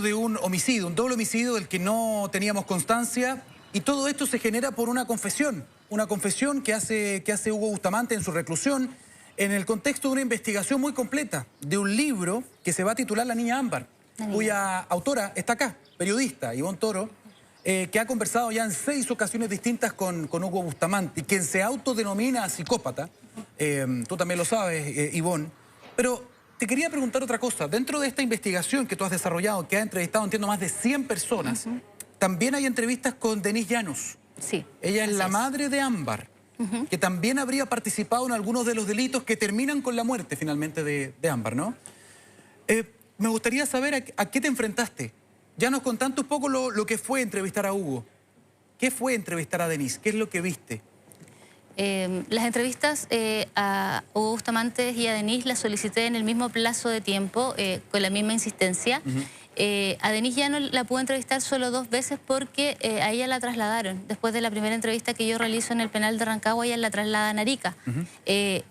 de un homicidio, un doble homicidio del que no teníamos constancia, y todo esto se genera por una confesión que hace Hugo Bustamante en su reclusión, en el contexto de una investigación muy completa, de un libro que se va a titular La Niña Ámbar, cuya autora está acá, periodista, Ivonne Toro, que ha conversado ya en 6 ocasiones distintas con Hugo Bustamante, quien se autodenomina psicópata. Tú también lo sabes, Ivonne. Pero te quería preguntar otra cosa. Dentro de esta investigación que tú has desarrollado, que has entrevistado, entiendo, más de 100 personas, también hay entrevistas con Denise Llanos. Sí. Ella es la madre de Ámbar, que también habría participado en algunos de los delitos que terminan con la muerte, finalmente, de Ámbar, ¿no? Me gustaría saber a qué te enfrentaste. Ya nos contaste un poco lo que fue entrevistar a Hugo. ¿Qué fue entrevistar a Denise? ¿Qué es lo que viste? Las entrevistas a Hugo Bustamante y a Denise las solicité en el mismo plazo de tiempo, con la misma insistencia. A Denise ya no la pude entrevistar solo 2 veces porque a ella la trasladaron. Después de la primera entrevista que yo realizo en el penal de Rancagua, ella la trasladan a Arica.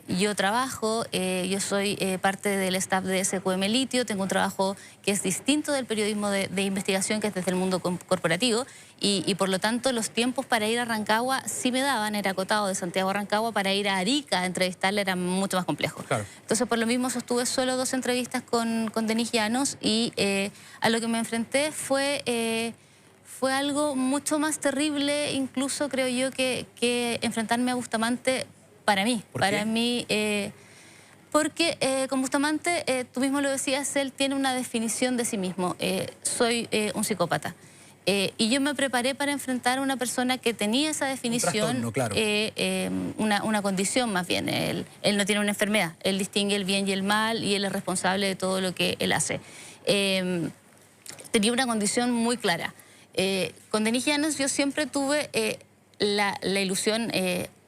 Yo trabajo, yo soy parte del staff de SQM Litio, tengo un trabajo que es distinto del periodismo de investigación, que es desde el mundo corporativo, y por lo tanto los tiempos para ir a Rancagua sí me daban, era acotado de Santiago a Rancagua, para ir a Arica a entrevistarla era mucho más complejo. Claro. Entonces por lo mismo sostuve solo 2 entrevistas con Denise Llanos, y a lo que me enfrenté fue algo mucho más terrible, incluso creo yo, que enfrentarme a Bustamante para mí. Para mí, porque con Bustamante, tú mismo lo decías, él tiene una definición de sí mismo. Soy un psicópata. Y yo me preparé para enfrentar a una persona que tenía esa definición, un trastorno, claro. una condición más bien. Él no tiene una enfermedad, él distingue el bien y el mal, y él es responsable de todo lo que él hace. Tenía una condición muy clara. Con Denise Llanos yo siempre tuve la ilusión,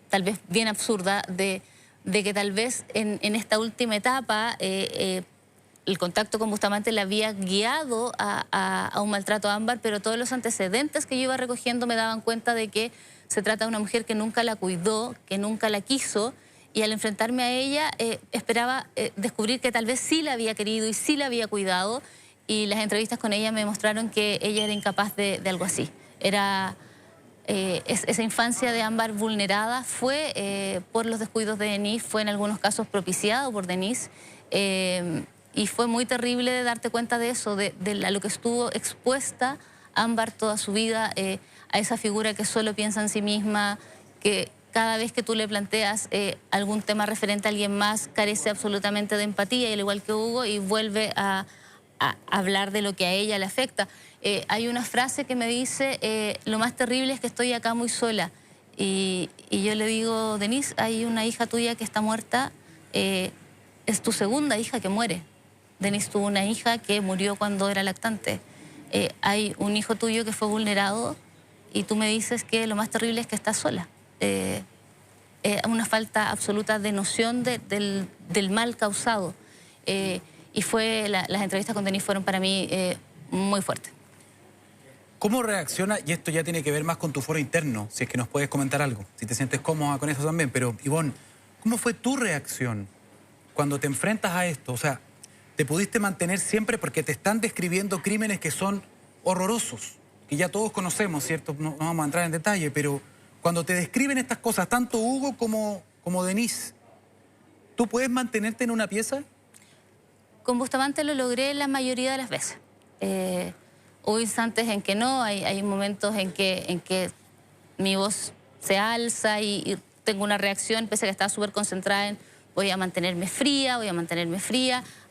tal vez bien absurda, de que tal vez en esta última etapa el contacto con Bustamante le había guiado a un maltrato a Ámbar, pero todos los antecedentes que yo iba recogiendo me daban cuenta de que se trata de una mujer que nunca la cuidó, que nunca la quiso, y al enfrentarme a ella esperaba descubrir que tal vez sí la había querido y sí la había cuidado, y las entrevistas con ella me mostraron que ella era incapaz de algo así. Esa infancia de Ámbar vulnerada fue por los descuidos de Denise, fue en algunos casos propiciado por Denise, y fue muy terrible de darte cuenta de eso, de lo que estuvo expuesta Ámbar toda su vida, a esa figura que solo piensa en sí misma, que cada vez que tú le planteas algún tema referente a alguien más, carece absolutamente de empatía, y al igual que Hugo, y vuelve a hablar de lo que a ella le afecta. Hay una frase que me dice, lo más terrible es que estoy acá muy sola. Y yo le digo, Denise, hay una hija tuya que está muerta, es tu segunda hija que muere. Denise tuvo una hija que murió cuando era lactante. Hay un hijo tuyo que fue vulnerado, y tú me dices que lo más terrible es que estás sola. Una falta absoluta de noción del mal causado. Y las entrevistas con Denise fueron para mí muy fuertes. ¿Cómo reacciona? Y esto ya tiene que ver más con tu foro interno, si es que nos puedes comentar algo, si te sientes cómoda con eso también. Pero, Ivonne, ¿cómo fue tu reacción cuando te enfrentas a esto? O sea, ¿te pudiste mantener siempre? Porque te están describiendo crímenes que son horrorosos, que ya todos conocemos, ¿cierto? No vamos a entrar en detalle, pero cuando te describen estas cosas, tanto Hugo como Denise, ¿tú puedes mantenerte en una pieza? Con Bustamante lo logré la mayoría de las veces. Hubo instantes en que no, hay momentos en que mi voz se alza y tengo una reacción, pese a que estaba súper concentrada en voy a mantenerme fría,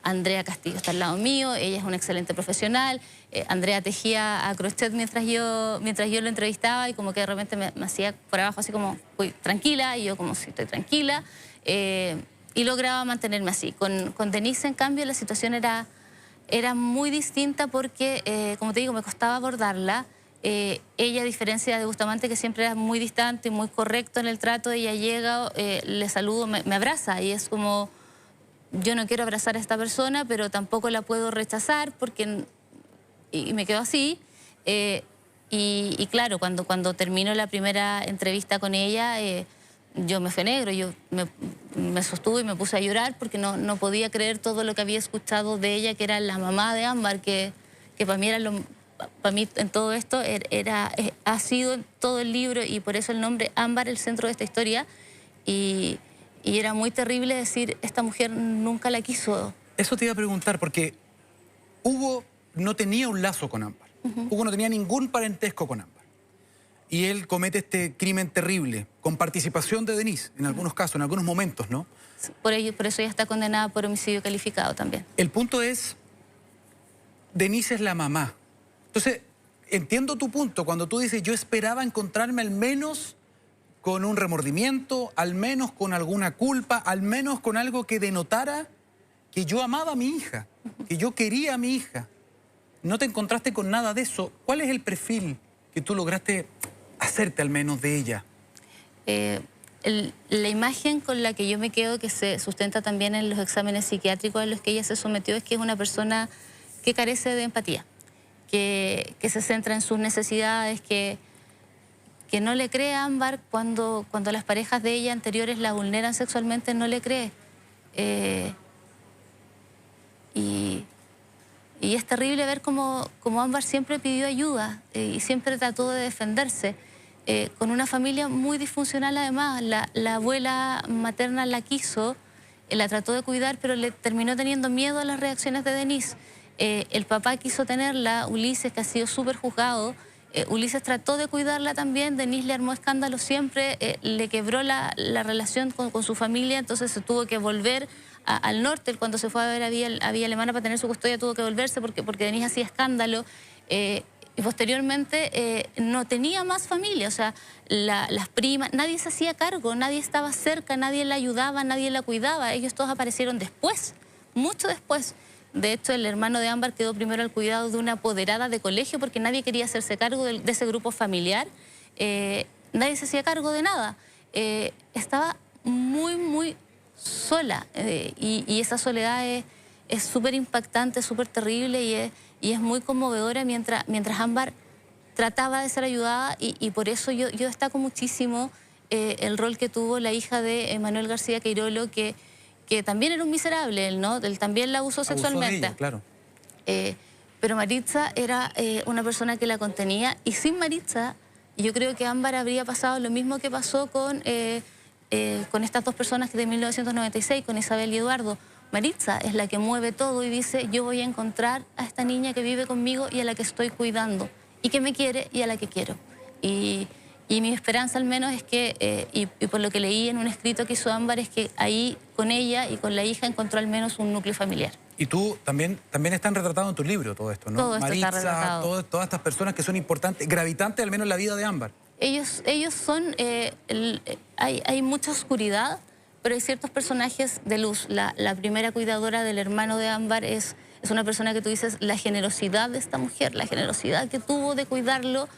Andrea Castillo está al lado mío, ella es una excelente profesional. Andrea tejía a crochet mientras yo lo entrevistaba, y como que de repente me hacía por abajo así como, uy, tranquila, y yo como, sí, estoy tranquila. Y lograba mantenerme así. Con Denise, en cambio, la situación era muy distinta porque, como te digo, me costaba abordarla. Ella, a diferencia de Bustamante, que siempre era muy distante y muy correcto en el trato, ella llega, le saludo, me abraza, y es como, yo no quiero abrazar a esta persona, pero tampoco la puedo rechazar, y me quedo así. Y claro, cuando termino la primera entrevista con ella, yo me fue negro, yo me sostuve y me puse a llorar porque no podía creer todo lo que había escuchado de ella, que era la mamá de Ámbar, que para mí era para mí en todo esto ha sido en todo el libro, y por eso el nombre Ámbar, el centro de esta historia, y era muy terrible decir, esta mujer nunca la quiso. Eso te iba a preguntar, porque Hugo no tenía un lazo con Ámbar. Hugo no tenía ningún parentesco con Ámbar. Y él comete este crimen terrible, con participación de Denise, en algunos casos, en algunos momentos, ¿no? Por eso ella está condenada por homicidio calificado también. El punto es, Denise es la mamá. Entonces, entiendo tu punto cuando tú dices, yo esperaba encontrarme al menos con un remordimiento, al menos con alguna culpa, al menos con algo que denotara que yo amaba a mi hija, que yo quería a mi hija. No te encontraste con nada de eso. ¿Cuál es el perfil que tú lograste hacerte al menos de ella? La imagen con la que yo me quedo, que se sustenta también en los exámenes psiquiátricos a los que ella se sometió, es que es una persona que carece de empatía, que se centra en sus necesidades, que no le cree a Ámbar cuando las parejas de ella anteriores la vulneran sexualmente, no le cree. Y es terrible ver cómo Ámbar siempre pidió ayuda y siempre trató de defenderse. Con una familia muy disfuncional además. La abuela materna la quiso, la trató de cuidar, pero le terminó teniendo miedo a las reacciones de Denise. El papá quiso tenerla, Ulises, que ha sido súper juzgado. Ulises trató de cuidarla también, Denise le armó escándalo siempre, le quebró la relación con su familia, entonces se tuvo que volver al norte. Cuando se fue a ver a Villa Alemana para tener su custodia, tuvo que volverse porque Denise hacía escándalo. Y posteriormente no tenía más familia, o sea, las primas, nadie se hacía cargo, nadie estaba cerca, nadie la ayudaba, nadie la cuidaba. Ellos todos aparecieron después, mucho después. De hecho, el hermano de Ámbar quedó primero al cuidado de una apoderada de colegio porque nadie quería hacerse cargo de ese grupo familiar. Nadie se hacía cargo de nada. Estaba muy, muy sola y esa soledad es súper impactante, súper terrible y es muy conmovedora mientras Ámbar trataba de ser ayudada y por eso yo destaco muchísimo el rol que tuvo la hija de Manuel García Queirolo, que también era un miserable, ¿no? Él también la abusó sexualmente. De ella, claro. Pero Maritza era una persona que la contenía, y sin Maritza yo creo que Ámbar habría pasado lo mismo que pasó con estas dos personas de 1996, con Isabel y Eduardo. Maritza es la que mueve todo y dice, yo voy a encontrar a esta niña que vive conmigo y a la que estoy cuidando, y que me quiere y a la que quiero. Y mi esperanza al menos es que, y por lo que leí en un escrito que hizo Ámbar, es que ahí con ella y con la hija encontró al menos un núcleo familiar. Y tú también están retratados en tu libro todo esto, ¿no? Todo esto Maritza, está retratado. todas estas personas que son importantes, gravitantes al menos en la vida de Ámbar. Ellos son, hay mucha oscuridad, pero hay ciertos personajes de luz. La primera cuidadora del hermano de Ámbar es una persona que tú dices, la generosidad de esta mujer, la generosidad que tuvo de cuidarlo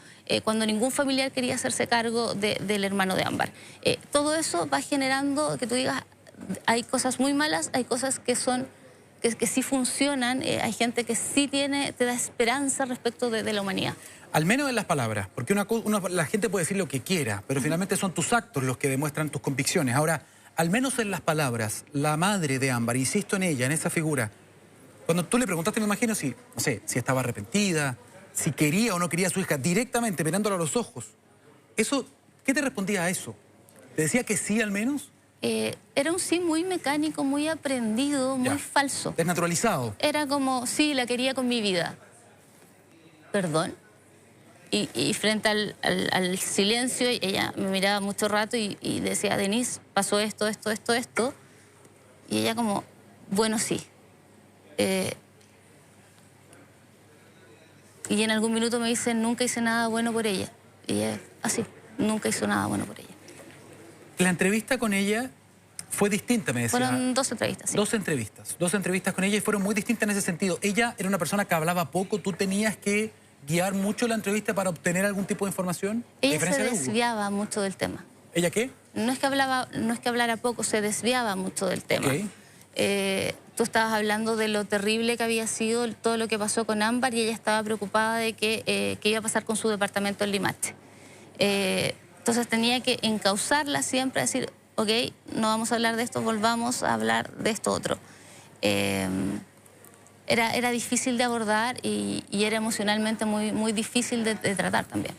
cuando ningún familiar quería hacerse cargo del hermano de Ámbar. Todo eso va generando que tú digas, hay cosas muy malas, hay cosas que sí funcionan, hay gente que sí te da esperanza respecto de la humanidad. Al menos en las palabras, porque la gente puede decir lo que quiera, pero finalmente son tus actos los que demuestran tus convicciones. Ahora, al menos en las palabras, la madre de Ámbar, insisto en ella, en esa figura, cuando tú le preguntaste, me imagino, si estaba arrepentida, si quería o no quería a su hija, directamente mirándola a los ojos. ¿Qué te respondía a eso? ¿Te decía que sí al menos? Era un sí muy mecánico, muy aprendido, muy falso. Desnaturalizado. Era como, sí, la quería con mi vida. ¿Perdón? Y frente al silencio, ella me miraba mucho rato y decía, Denise, pasó esto. Y ella como, bueno, sí. Y en algún minuto me dice, nunca hice nada bueno por ella. Y ella, así, nunca hizo nada bueno por ella. La entrevista con ella fue distinta, me decía. Fueron 2 entrevistas, sí. 2 entrevistas con ella y fueron muy distintas en ese sentido. Ella era una persona que hablaba poco, tú tenías que guiar mucho la entrevista para obtener algún tipo de información. Ella se desviaba mucho del tema. ¿Ella qué? No es que hablara poco, se desviaba mucho del tema. Okay. Tú estabas hablando de lo terrible que había sido todo lo que pasó con Ámbar y ella estaba preocupada de qué iba a pasar con su departamento en Limache. Entonces tenía que encauzarla siempre, decir, ok, no vamos a hablar de esto, volvamos a hablar de esto otro. era difícil de abordar y era emocionalmente muy difícil de tratar también.